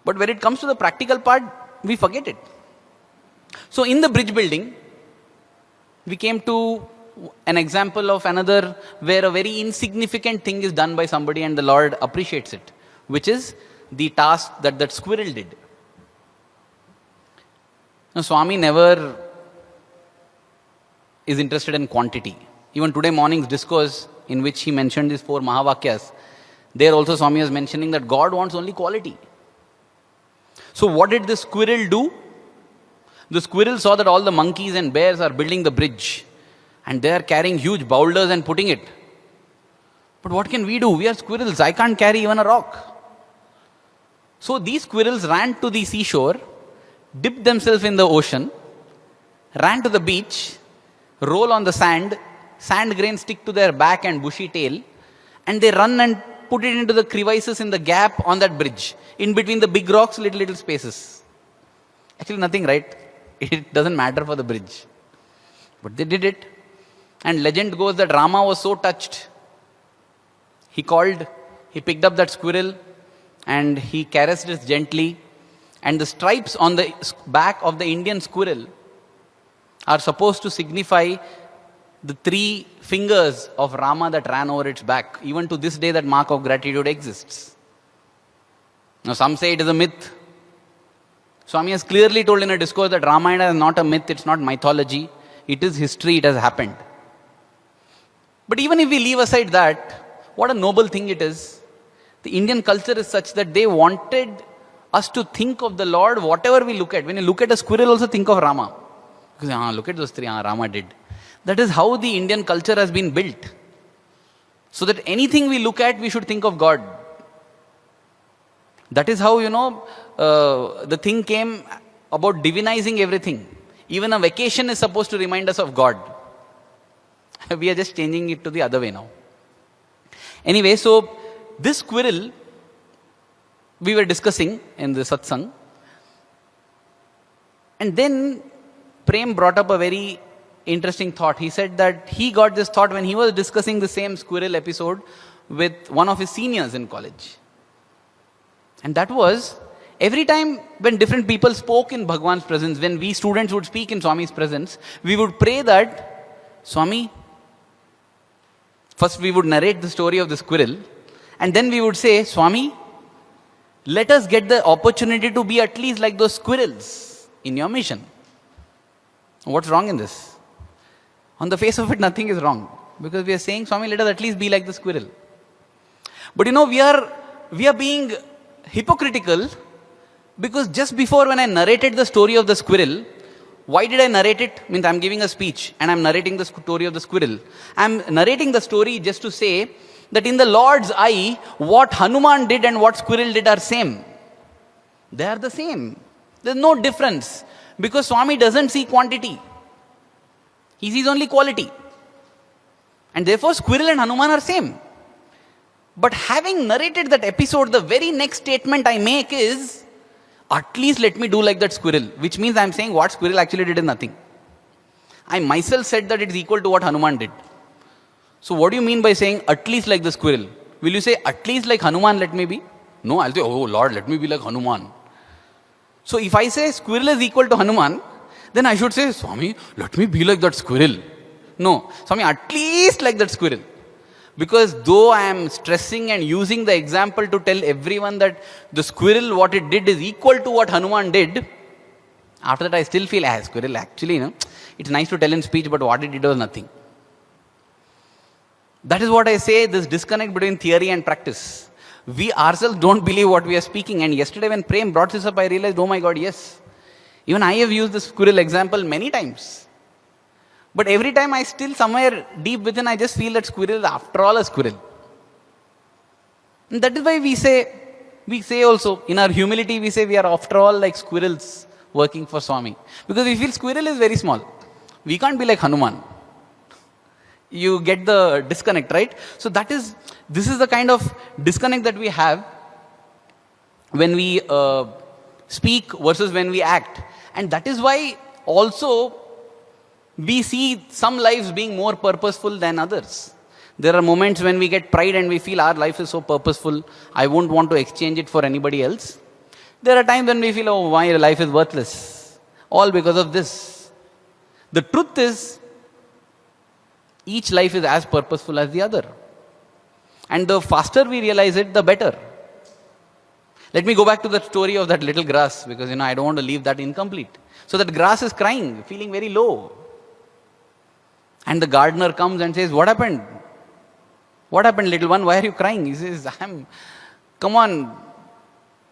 But when it comes to the practical part, we forget it. So in the bridge building, we came to an example of another where a very insignificant thing is done by somebody and the Lord appreciates it, which is the task that squirrel did. Now, Swami never is interested in quantity. Even today morning's discourse in which he mentioned these 4 Mahavakyas, there also Swami was mentioning that God wants only quality. So what did the squirrel do? The squirrel saw that all the monkeys and bears are building the bridge and they are carrying huge boulders and putting it. But what can we do? We are squirrels. I can't carry even a rock. So these squirrels ran to the seashore, dipped themselves in the ocean, ran to the beach, roll on the sand grains stick to their back and bushy tail, and they run and put it into the crevices in the gap on that bridge. In between the big rocks, little spaces. Actually nothing, right? It doesn't matter for the bridge. But they did it. And legend goes that Rama was so touched. He picked up that squirrel and he caressed it gently. And the stripes on the back of the Indian squirrel are supposed to signify the 3 fingers of Rama that ran over its back. Even to this day, that mark of gratitude exists. Now, some say it is a myth. Swami has clearly told in a discourse that Ramayana is not a myth, it's not mythology. It is history, it has happened. But even if we leave aside that, what a noble thing it is. The Indian culture is such that they wanted us to think of the Lord whatever we look at. When you look at a squirrel, also think of Rama. Because look at those 3, Rama did. That is how the Indian culture has been built. So that anything we look at, we should think of God. That is how, the thing came about divinizing everything. Even a vacation is supposed to remind us of God. We are just changing it to the other way now. Anyway, so this squirrel, we were discussing in the satsang. And then Prem brought up a very interesting thought. He said that he got this thought when he was discussing the same squirrel episode with one of his seniors in college. And that was, Every time when different people spoke in Bhagwan's presence, when we students would speak in Swami's presence, we would pray that, Swami, first we would narrate the story of the squirrel, and then we would say, Swami, let us get the opportunity to be at least like those squirrels in your mission. What's wrong in this? On the face of it, nothing is wrong. Because we are saying, Swami, let us at least be like the squirrel. But we are being hypocritical, because just before when I narrated the story of the squirrel, why did I narrate it? Means I'm giving a speech and I'm narrating the story of the squirrel. I'm narrating the story just to say that in the Lord's eye, what Hanuman did and what squirrel did are same. They are the same. There's no difference. Because Swami doesn't see quantity. He sees only quality. And therefore squirrel and Hanuman are same. But having narrated that episode, the very next statement I make is, at least let me do like that squirrel. Which means I'm saying what squirrel actually did is nothing. I myself said that it's equal to what Hanuman did. So what do you mean by saying at least like the squirrel? Will you say at least like Hanuman let me be? No, I'll say, oh Lord, let me be like Hanuman. So if I say squirrel is equal to Hanuman, then I should say, Swami, let me be like that squirrel. No, Swami, at least like that squirrel. Because though I am stressing and using the example to tell everyone that the squirrel, what it did is equal to what Hanuman did, after that I still feel, squirrel actually, it's nice to tell in speech, but what it did was nothing. That is what I say, this disconnect between theory and practice. We ourselves don't believe what we are speaking. And yesterday when Prem brought this up, I realized, oh my God, yes. Even I have used the squirrel example many times. But every time I still somewhere deep within, I just feel that squirrel is after all a squirrel. And that is why we say also, in our humility, we say we are after all like squirrels working for Swami. Because we feel squirrel is very small. We can't be like Hanuman. You get the disconnect, right? So this is the kind of disconnect that we have when we speak versus when we act. And that is why also we see some lives being more purposeful than others. There are moments when we get pride and we feel our life is so purposeful, I won't want to exchange it for anybody else. There are times when we feel, oh, my life is worthless. All because of this. The truth is, each life is as purposeful as the other. And the faster we realize it, the better. Let me go back to the story of that little grass, because I don't want to leave that incomplete. So that grass is crying, feeling very low. And the gardener comes and says, what happened? What happened, little one? Why are you crying? He says, come on,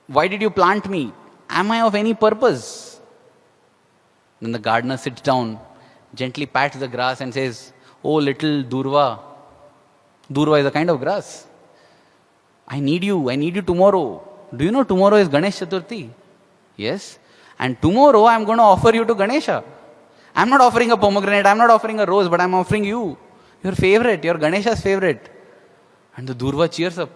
why did you plant me? Am I of any purpose? Then the gardener sits down, gently pats the grass and says, oh, little Durva. Durva is a kind of grass. I need you tomorrow. Do you know tomorrow is Ganesh Chaturthi? Yes. And tomorrow I am going to offer you to Ganesha. I am not offering a pomegranate, I am not offering a rose, but I am offering you, your favorite, your Ganesha's favorite. And the Durva cheers up.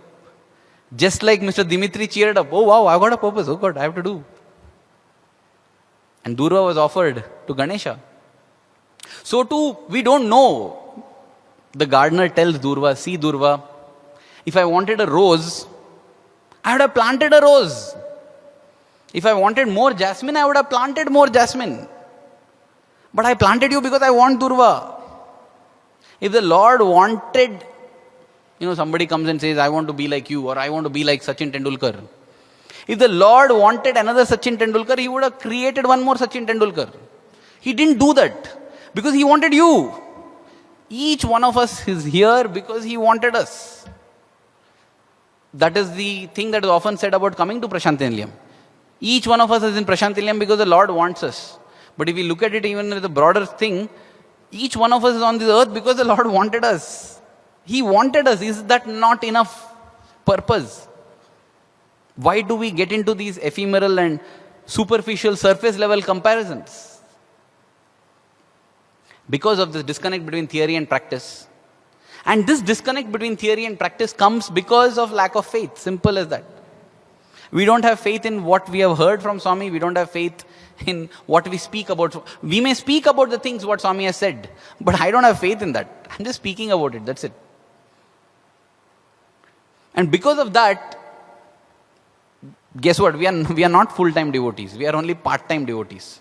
Just like Mr. Dimitri cheered up. Oh wow, I got a purpose. Oh God, I have to do. And Durva was offered to Ganesha. So too, we don't know. The gardener tells Durva, see Durva, if I wanted a rose, I would have planted a rose. If I wanted more jasmine, I would have planted more jasmine. But I planted you because I want Durva. If the Lord wanted, somebody comes and says, I want to be like you, or I want to be like Sachin Tendulkar. If the Lord wanted another Sachin Tendulkar, He would have created one more Sachin Tendulkar. He didn't do that because He wanted you. Each one of us is here because He wanted us. That is the thing that is often said about coming to Prashantilayam. Each one of us is in Prashantilayam because the Lord wants us. But if we look at it even with the broader thing, each one of us is on this earth because the Lord wanted us. He wanted us. Is that not enough purpose? Why do we get into these ephemeral and superficial surface level comparisons? Because of this disconnect between theory and practice. And this disconnect between theory and practice comes because of lack of faith. Simple as that. We don't have faith in what we have heard from Swami. We don't have faith in what we speak about. We may speak about the things what Swami has said, but I don't have faith in that. I'm just speaking about it. That's it. And because of that, guess what? We are not full-time devotees. We are only part-time devotees.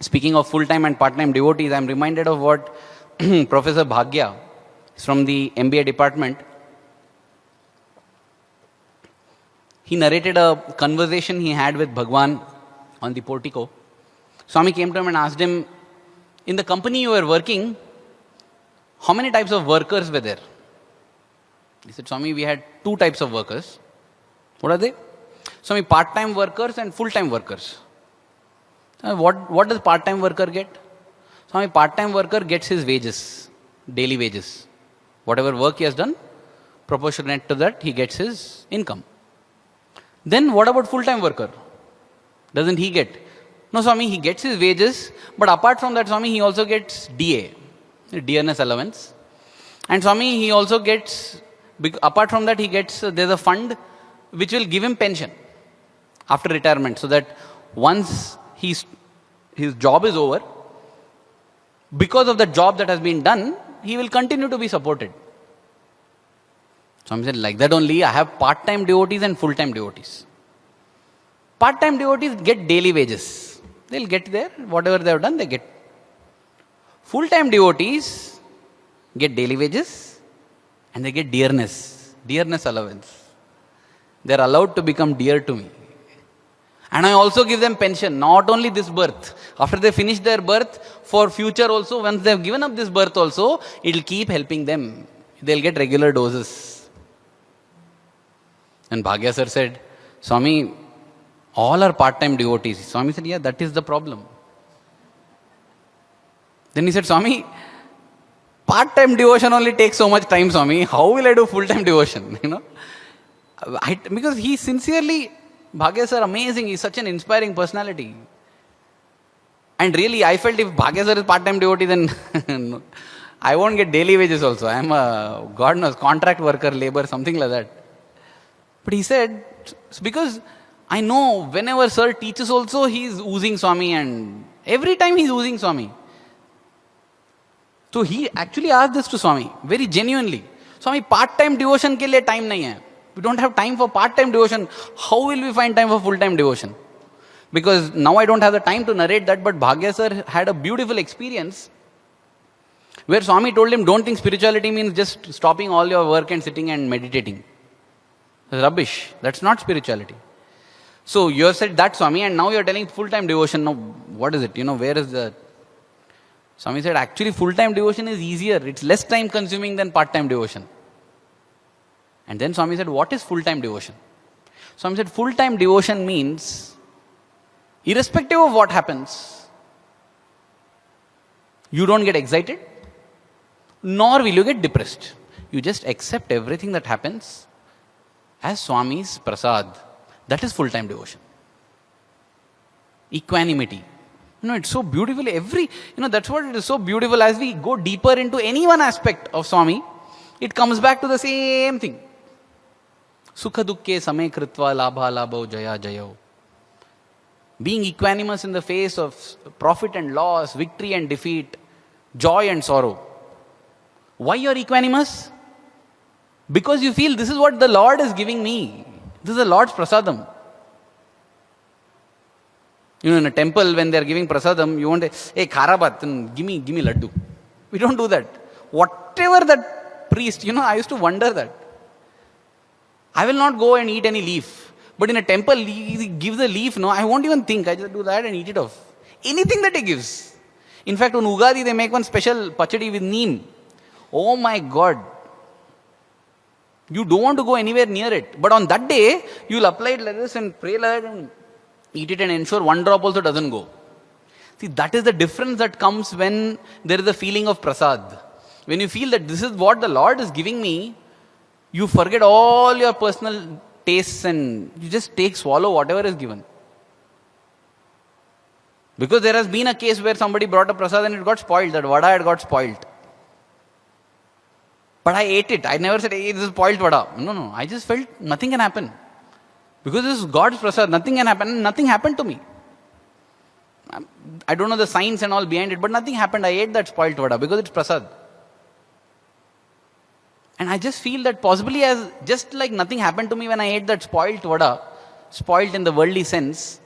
Speaking of full-time and part-time devotees, I am reminded of what Professor Bhagya from the MBA department. He narrated a conversation he had with Bhagwan on the portico. Swami came to him and asked him, in the company you were working, how many types of workers were there? He said, Swami, we had 2 types of workers. What are they? Swami, part-time workers and full-time workers. What does part-time worker get? Swami, part-time worker gets his wages, daily wages. Whatever work he has done, proportionate to that, he gets his income. Then what about full-time worker? Doesn't he get? No, Swami, he gets his wages, but apart from that, Swami, he also gets DA, dearness allowance. And Swami, he also gets, apart from that, he gets, there's a fund which will give him pension after retirement, so that once his job is over, because of the job that has been done, he will continue to be supported. Swami said, like that only, I have part-time devotees and full-time devotees. Part-time devotees get daily wages. They'll get there, whatever they have done, they get. Full-time devotees get daily wages and they get dearness allowance. They're allowed to become dear to me. And I also give them pension, not only this birth. After they finish their birth, for future also, once they've given up this birth also, it'll keep helping them. They'll get regular doses. And Bhagya sir said, Swami, all are part-time devotees. Swami said, yeah, that is the problem. Then he said, Swami, part-time devotion only takes so much time, Swami. How will I do full-time devotion? Because he sincerely, Bhagya sir, amazing. He's such an inspiring personality. And really, I felt if Bhagya sir is part-time devotee, then I won't get daily wages also. I am a, God knows, contract worker, labor, something like that. But he said, because I know whenever sir teaches also, he is oozing Swami, and every time he is oozing Swami. So he actually asked this to Swami, very genuinely. Swami, part-time devotion ke liye time nahi hai. We don't have time for part-time devotion. How will we find time for full-time devotion? Because now I don't have the time to narrate that, but Bhagya sir had a beautiful experience where Swami told him, don't think spirituality means just stopping all your work and sitting and meditating. That's rubbish. That's not spirituality. So you have said that, Swami, and now you are telling full-time devotion. Now, what is it? Where is the... Swami said, actually full-time devotion is easier. It's less time consuming than part-time devotion. And then Swami said, what is full-time devotion? Swami said, full-time devotion means, irrespective of what happens, you don't get excited, nor will you get depressed. You just accept everything that happens as Swami's prasad. That is full-time devotion. Equanimity. It's so beautifully, that's what it is so beautiful. As we go deeper into any one aspect of Swami, it comes back to the same thing. Sukha dukkhe same kritva labha labho jaya jayo. Being equanimous in the face of profit and loss, victory and defeat, joy and sorrow. Why you are equanimous? Because you feel this is what the Lord is giving me. This is the Lord's prasadam. In a temple, when they are giving prasadam, you won't say, hey, kharabat, give me laddu. We don't do that. Whatever that priest, I used to wonder that. I will not go and eat any leaf. But in a temple, he gives a leaf, I won't even think. I just do that and eat it off. Anything that he gives. In fact, on Ugadi, they make one special pachadi with neem. Oh my God. You don't want to go anywhere near it. But on that day, you will apply it like this and pray like that and eat it and ensure one drop also doesn't go. See, that is the difference that comes when there is a feeling of prasad. When you feel that this is what the Lord is giving me, you forget all your personal tastes and you just swallow whatever is given. Because there has been a case where somebody brought a prasad and it got spoiled, that vada had got spoiled. But I ate it. I never said, hey, this is spoiled vada. No. I just felt nothing can happen. Because this is God's prasad, nothing can happen. Nothing happened to me. I don't know the science and all behind it, but nothing happened. I ate that spoiled vada because it's prasad. And I just feel that possibly as just like nothing happened to me when I ate that spoiled vada, spoiled in the worldly sense,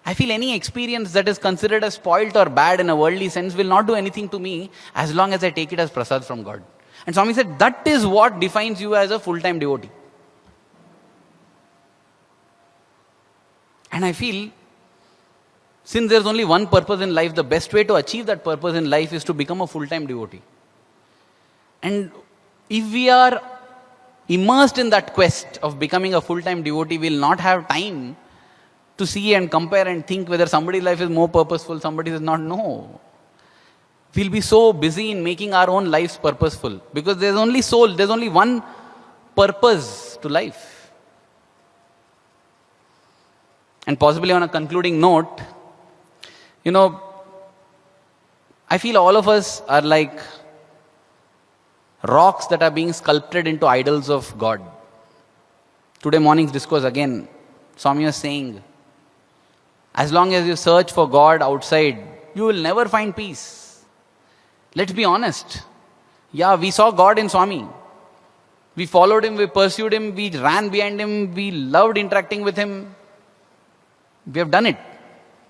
I feel any experience that is considered as spoiled or bad in a worldly sense will not do anything to me as long as I take it as prasad from God. And Swami said, that is what defines you as a full-time devotee. And I feel, since there's only one purpose in life, the best way to achieve that purpose in life is to become a full-time devotee. And if we are immersed in that quest of becoming a full-time devotee, we'll not have time to see and compare and think whether somebody's life is more purposeful, somebody's is not. No. We'll be so busy in making our own lives purposeful. Because there's only soul, there's only one purpose to life. And possibly on a concluding note, I feel all of us are like rocks that are being sculpted into idols of God. Today morning's discourse again, Swami was saying, as long as you search for God outside, you will never find peace. Let's be honest. Yeah, we saw God in Swami. We followed him, we pursued him, we ran behind him, we loved interacting with him. We have done it.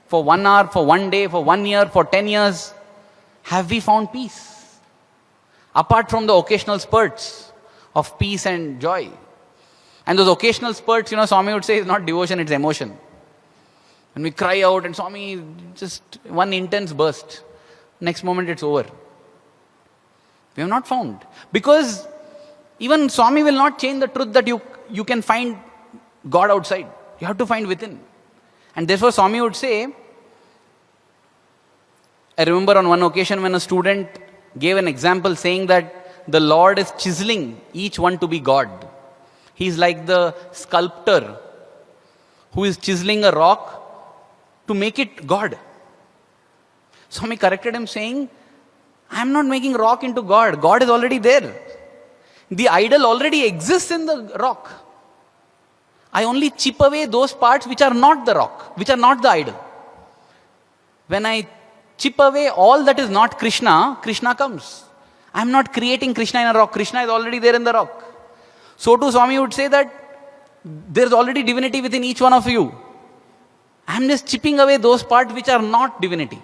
For 1 hour, for 1 day, for 1 year, for 10 years. Have we found peace? Apart from the occasional spurts of peace and joy. And those occasional spurts, Swami would say, is not devotion, it's emotion. When we cry out and Swami, just one intense burst. Next moment it's over. We have not found. Because even Swami will not change the truth that you can find God outside. You have to find within. And therefore Swami would say, I remember on one occasion when a student gave an example saying that the Lord is chiseling each one to be God. He's like the sculptor who is chiseling a rock to make it God. Swami corrected him saying, I am not making rock into God. God is already there. The idol already exists in the rock. I only chip away those parts which are not the rock, which are not the idol. When I chip away all that is not Krishna, Krishna comes. I am not creating Krishna in a rock. Krishna is already there in the rock. So too Swami would say that there is already divinity within each one of you. I am just chipping away those parts which are not divinity.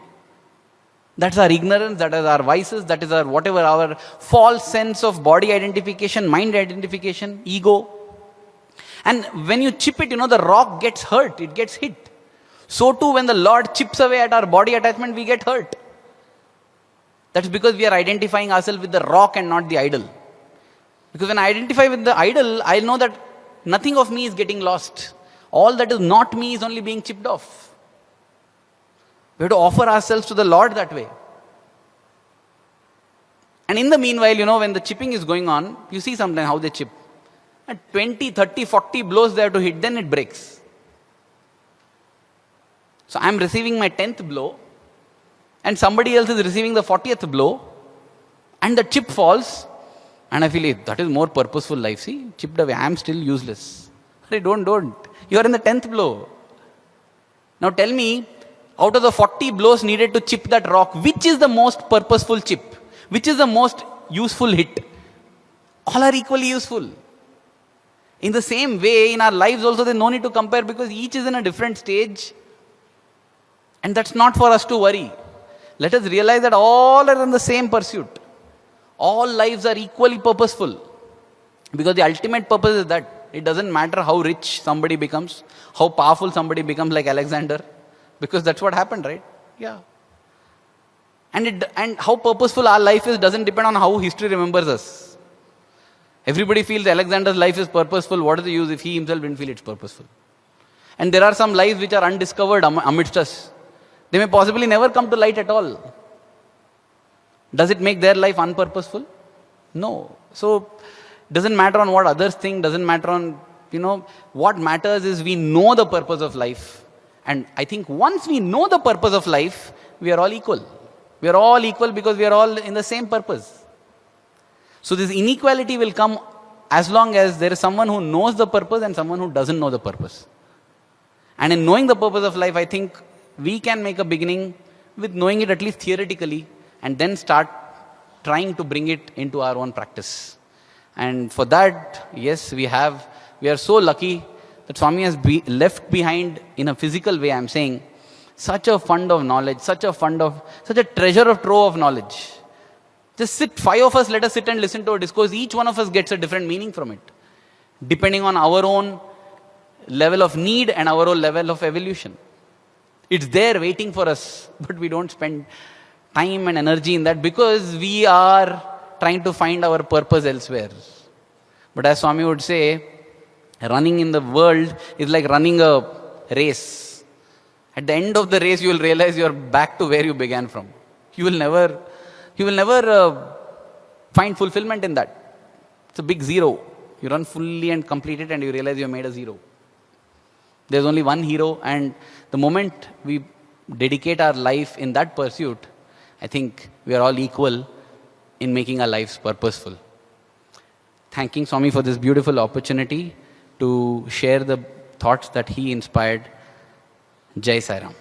That's our ignorance, that is our vices, that is our whatever, our false sense of body identification, mind identification, ego. And when you chip it, the rock gets hurt, it gets hit. So too when the Lord chips away at our body attachment, we get hurt. That's because we are identifying ourselves with the rock and not the idol. Because when I identify with the idol, I know that nothing of me is getting lost. All that is not me is only being chipped off. We have to offer ourselves to the Lord that way. And in the meanwhile, when the chipping is going on, you see sometimes how they chip. At 20, 30, 40 blows they have to hit, then it breaks. So I am receiving my 10th blow, and somebody else is receiving the 40th blow, and the chip falls, and I feel that is more purposeful life. See, chipped away, I am still useless. Hey, don't. You are in the 10th blow. Now tell me, out of the 40 blows needed to chip that rock, which is the most purposeful chip? Which is the most useful hit? All are equally useful. In the same way, in our lives also, there's no need to compare because each is in a different stage. And that's not for us to worry. Let us realize that all are in the same pursuit. All lives are equally purposeful. Because the ultimate purpose is that it doesn't matter how rich somebody becomes, how powerful somebody becomes like Alexander. Because that's what happened, right? Yeah. And how purposeful our life is doesn't depend on how history remembers us. Everybody feels Alexander's life is purposeful. What is the use if he himself didn't feel it's purposeful? And there are some lives which are undiscovered amidst us. They may possibly never come to light at all. Does it make their life unpurposeful? No. So, doesn't matter on what others think, doesn't matter on, what matters is we know the purpose of life. And I think once we know the purpose of life, we are all equal. We are all equal because we are all in the same purpose. So this inequality will come as long as there is someone who knows the purpose and someone who doesn't know the purpose. And in knowing the purpose of life, I think we can make a beginning with knowing it at least theoretically and then start trying to bring it into our own practice. And for that, yes, we are so lucky that Swami has left behind, in a physical way, I'm saying, such a fund of knowledge, such a treasure of trove of knowledge. Just sit, 5 of us, let us sit and listen to a discourse. Each one of us gets a different meaning from it, depending on our own level of need and our own level of evolution. It's there waiting for us, but we don't spend time and energy in that because we are trying to find our purpose elsewhere. But as Swami would say, running in the world is like running a race. At the end of the race, you will realize you are back to where you began from. You will never find fulfillment in that. It's a big zero. You run fully and complete it and you realize you made a zero. There's only one hero, and the moment we dedicate our life in that pursuit, I think we are all equal in making our lives purposeful. Thanking Swami for this beautiful opportunity to share the thoughts that he inspired. Jai Sai Ram.